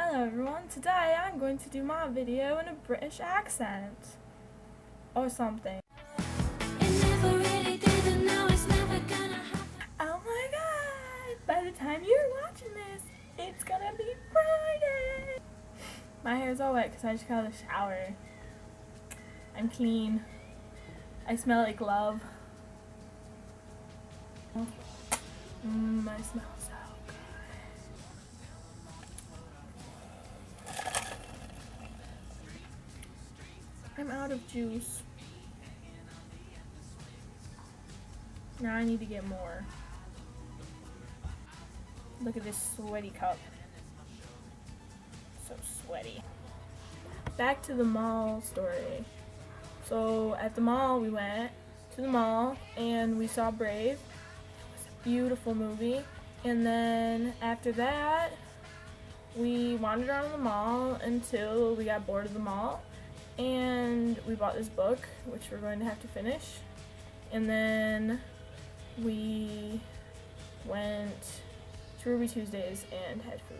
Hello everyone, today I'm going to do my video in a British accent. Or something. Oh my god! By the time you're watching this, it's gonna be Friday! My hair's all wet because I just got out of the shower. I'm clean. I smell like love. I smell so good. I'm out of juice. Now I need to get more. Look at this sweaty cup. So sweaty. Back to the mall story. So at the mall, we went to the mall and we saw Brave. It was a beautiful movie. And then after that, we wandered around the mall until we got bored of the mall. And we bought this book, which we're going to have to finish. And then we went to Ruby Tuesdays and had food.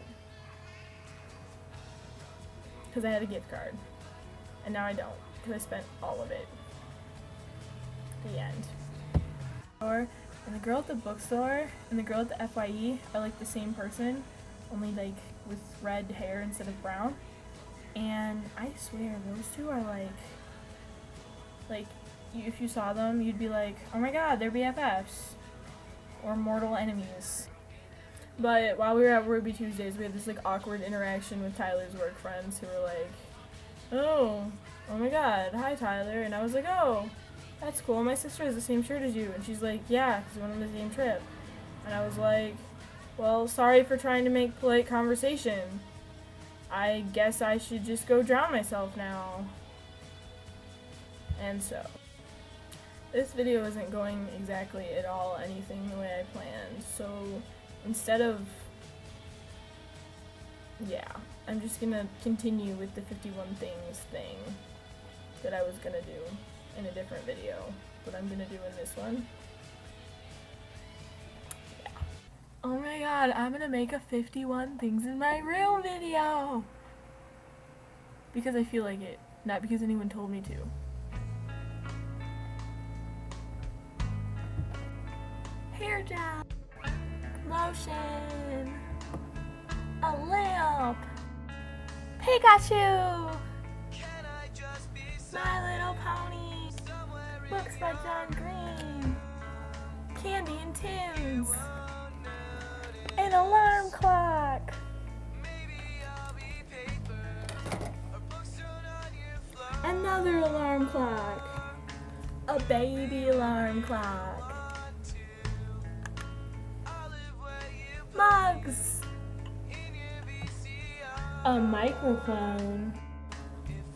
Because I had a gift card. And now I don't, because I spent all of it. The end. And the girl at the bookstore and the girl at the FYE are like the same person, only like with red hair instead of brown. And I swear, those two are if you saw them, you'd be like, oh my god, they're BFFs. Or mortal enemies. But while we were at Ruby Tuesdays, we had this like awkward interaction with Tyler's work friends who were like, oh my god, hi Tyler. And I was like, oh, that's cool, my sister has the same shirt as you. And she's like, yeah, because we went on the same trip. And I was like, well, sorry for trying to make polite conversation. I guess I should just go drown myself now. And so, this video isn't going exactly at all anything the way I planned. So, instead of, I'm just gonna continue with the 51 things thing that I was gonna do in a different video, but I'm gonna do in this one. Oh my god, I'm gonna make a 51 things in my room video! Because I feel like it, not because anyone told me to. Hair gel, lotion, a lamp, Pikachu, My Little Pony, books by John Green, candy and Tim's, an alarm clock, another alarm clock, a baby alarm clock, mugs, a microphone,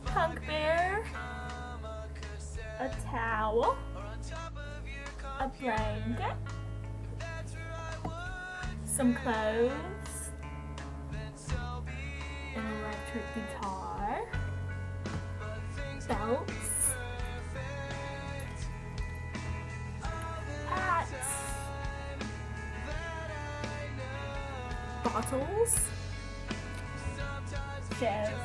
punk bear, a towel, a blanket, some clothes, an electric guitar, belts, hats, bottles, chairs,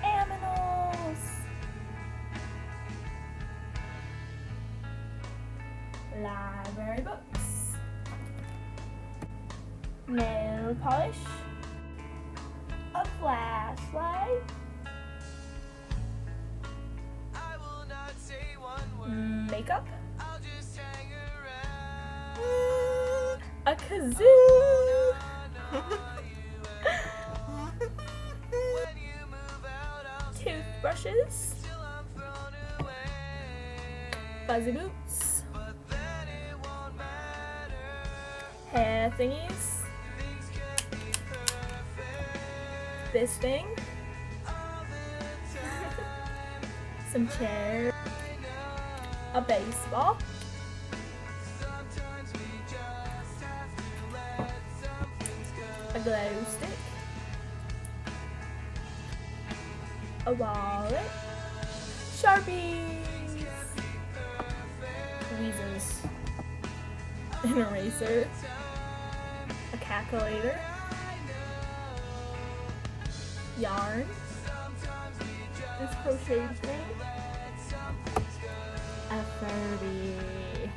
aminals, library books, nail polish, a flashlight, makeup, a kazoo, toothbrushes, fuzzy boots, hair thingies, this thing, some chairs, a baseball, a glow stick, a wallet, Sharpies, tweezers, an eraser, a Calculator. Yarn. This crocheted thing. A Furby.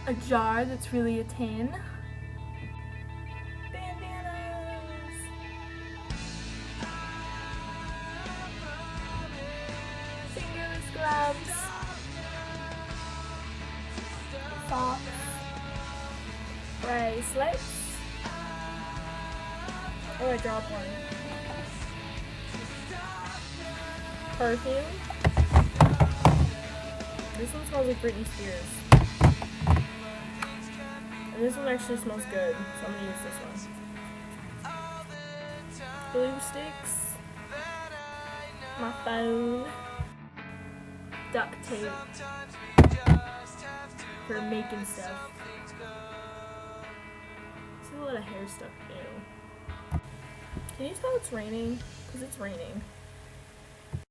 A jar that's really a tin. Bandanas. Fingerless gloves. Socks. Bracelets. Oh, I dropped one. Perfume. This one smells like Britney Spears. And this one actually smells good, so I'm gonna use this one. Glue sticks. My phone. Duct tape. For making stuff. This is a lot of hair stuff, ew. Can you tell it's raining? Because it's raining.